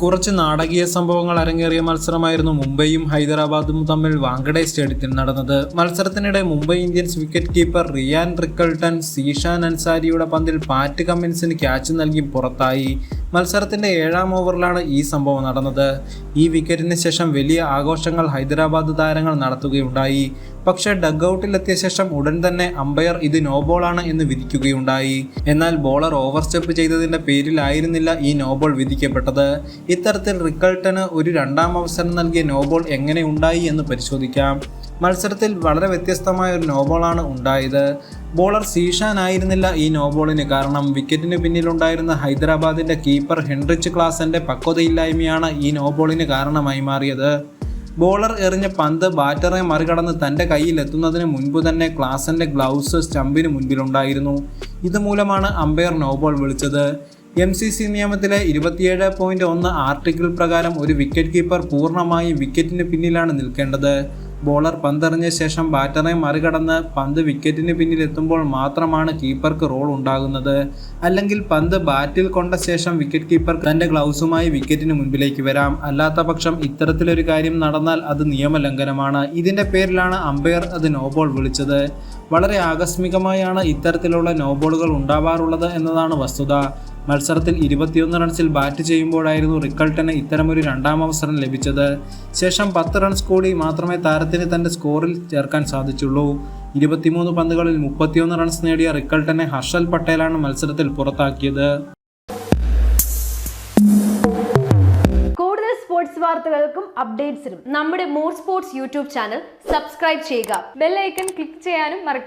കുറച്ച് നാടകീയ സംഭവങ്ങൾ അരങ്ങേറിയ മത്സരമായിരുന്നു മുംബൈയും ഹൈദരാബാദും തമ്മിൽ വാങ്കഡെ സ്റ്റേഡിയത്തിൽ നടന്നത്. മത്സരത്തിനിടെ Mumbai Indians wicket keeper Ryan Rickelton Zeeshan അൻസാരിയുടെ പന്തിൽ പാറ്റ് കമ്മിൻസിന് ക്യാച്ച് നൽകി പുറത്തായി. മത്സരത്തിന്റെ 7ാം ഓവറിലാണ് ഈ സംഭവം നടന്നത്. ഈ വിക്കറ്റിന് ശേഷം വലിയ ആഘോഷങ്ങൾ ഹൈദരാബാദ് താരങ്ങൾ നടത്തുകയുണ്ടായി. പക്ഷേ ഡഗ്ഔട്ടിലെത്തിയ ശേഷം ഉടൻ തന്നെ അമ്പയർ ഇത് നോബോളാണ് എന്ന് വിധിക്കുകയുണ്ടായി. എന്നാൽ ബോളർ ഓവർ സ്റ്റെപ്പ് ചെയ്തതിന്റെ പേരിലായിരുന്നില്ല ഈ നോബോൾ വിധിക്കപ്പെട്ടത്. ഇത്തരത്തിൽ റിക്കൾട്ടന് ഒരു 2ാം അവസരം നൽകിയ നോബോൾ എങ്ങനെ ഉണ്ടായി എന്ന് പരിശോധിക്കാം. മത്സരത്തിൽ വളരെ വ്യത്യസ്തമായ ഒരു നോബോളാണ് ഉണ്ടായത്. ബോളർ സീഷാൻ ആയിരുന്നില്ല ഈ നോബോളിന് കാരണം. വിക്കറ്റിന് പിന്നിലുണ്ടായിരുന്ന ഹൈദരാബാദിന്റെ കീപ്പർ ഹെൻറിച്ച് ക്ലാസന്റെ പക്വതയില്ലായ്മയാണ് ഈ നോബോളിന് കാരണമായി മാറിയത്. ബോളർ എറിഞ്ഞ പന്ത് ബാറ്ററെ മറികടന്ന് തൻ്റെ കയ്യിൽ എത്തുന്നതിന് മുൻപ് തന്നെ ക്ലാസന്റെ ഗ്ലൗസ് സ്റ്റമ്പിന് മുൻപിലുണ്ടായിരുന്നു. ഇതുമൂലമാണ് അമ്പയർ നോബോൾ വിളിച്ചത്. MCC നിയമത്തിലെ 27.1 ആർട്ടിക്കിൾ പ്രകാരം ഒരു വിക്കറ്റ് കീപ്പർ പൂർണ്ണമായും വിക്കറ്റിന് പിന്നിലാണ് നിൽക്കേണ്ടത്. ബോളർ പന്തെറിഞ്ഞ ശേഷം ബാറ്ററെ മറികടന്ന് പന്ത് വിക്കറ്റിന് പിന്നിലെത്തുമ്പോൾ മാത്രമാണ് കീപ്പർക്ക് റോൾ ഉണ്ടാകുന്നത്. അല്ലെങ്കിൽ പന്ത് ബാറ്റിൽ കൊണ്ട ശേഷം വിക്കറ്റ് കീപ്പർ തൻ്റെ ഗ്ലൗസുമായി വിക്കറ്റിന് മുൻപിലേക്ക് വരാം. അല്ലാത്ത പക്ഷം ഇത്തരത്തിലൊരു കാര്യം നടന്നാൽ അത് നിയമലംഘനമാണ്. ഇതിൻ്റെ പേരിലാണ് അമ്പയർ അത് നോബോൾ വിളിച്ചത്. വളരെ ആകസ്മികമായാണ് ഇത്തരത്തിലുള്ള നോബോളുകൾ ഉണ്ടാവാറുള്ളത് എന്നതാണ് വസ്തുത. മത്സരത്തിൽ 21 റൺസിൽ ബാറ്റ് ചെയ്യുമ്പോഴായിരുന്നു റിക്കൾട്ടന് ഇത്തരമൊരു 2ാം അവസരം ലഭിച്ചത്. ശേഷം 10 റൺസ് കൂടി മാത്രമേ താരത്തിന് തൻ്റെ സ്കോറിൽ ചേർക്കാൻ സാധിച്ചുള്ളൂ. 23 പന്തുകളിൽ 31 റൺസ് നേടിയ റിക്കൾട്ടനെ ഹർഷൽ പട്ടേലാണ് മത്സരത്തിൽ പുറത്താക്കിയത്. കൂടുതൽ സ്പോർട്സ് വാർത്തകൾക്കും അപ്ഡേറ്റ്സിനും നമ്മുടെ more sports YouTube channel subscribe ചെയ്യുക. ബെൽ ഐക്കൺ ക്ലിക്ക് ചെയ്യാനും മറക്കരുത്.